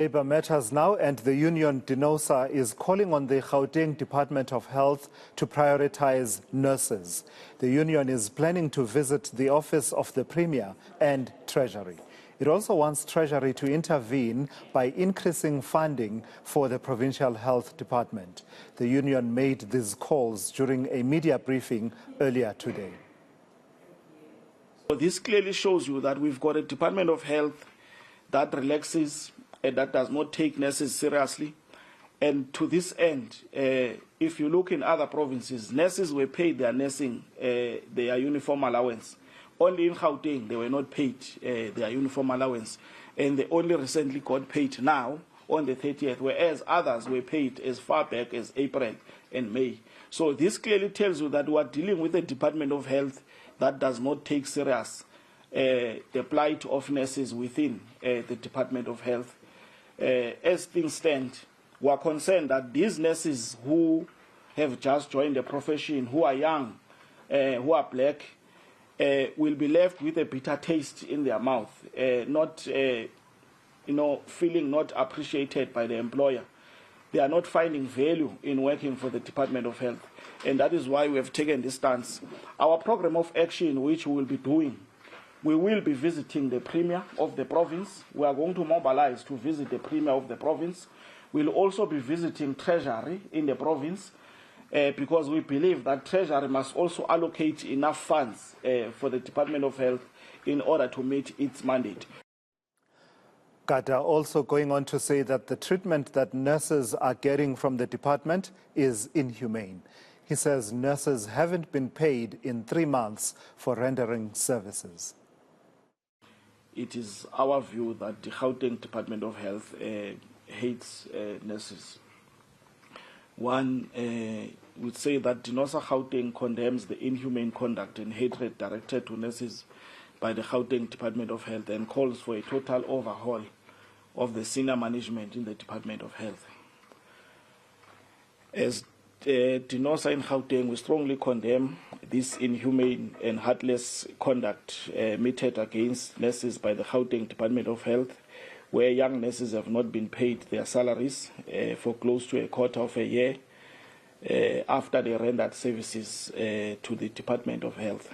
Labour matters now, and the union Denosa is calling on the Gauteng Department of Health to prioritize nurses. The union is planning to visit the office of the Premier and Treasury. It also wants Treasury to intervene by increasing funding for the Provincial Health Department. The union made these calls during a media briefing earlier today. This clearly shows you that we've got a Department of Health that relaxes and that does not take nurses seriously. And to this end, if you look in other provinces, nurses were paid their nursing, their uniform allowance. Only in Gauteng, they were not paid their uniform allowance. And they only recently got paid now on the 30th, whereas others were paid as far back as April and May. So this clearly tells you that we are dealing with a Department of Health that does not take serious the plight of nurses within the Department of Health. As things stand, we are concerned that these nurses who have just joined the profession, who are young, who are black, will be left with a bitter taste in their mouth, not, feeling not appreciated by the employer. They are not finding value in working for the Department of Health, and that is why we have taken this stance. Our program of action, which we will be doing, we will be visiting the Premier of the province. We are going to mobilize to visit the Premier of the province. We'll also be visiting Treasury in the province because we believe that Treasury must also allocate enough funds for the Department of Health in order to meet its mandate. Gada also going on to say that the treatment that nurses are getting from the department is inhumane. He says nurses haven't been paid in 3 months for rendering services. It is our view that the Gauteng Department of Health hates nurses. One would say that Denosa Gauteng condemns the inhumane conduct and hatred directed to nurses by the Gauteng Department of Health and calls for a total overhaul of the senior management in the Department of Health. As Denosa in Gauteng, we strongly condemn this inhumane and heartless conduct meted against nurses by the Gauteng Department of Health, where young nurses have not been paid their salaries for close to a quarter of a year after they rendered services to the Department of Health.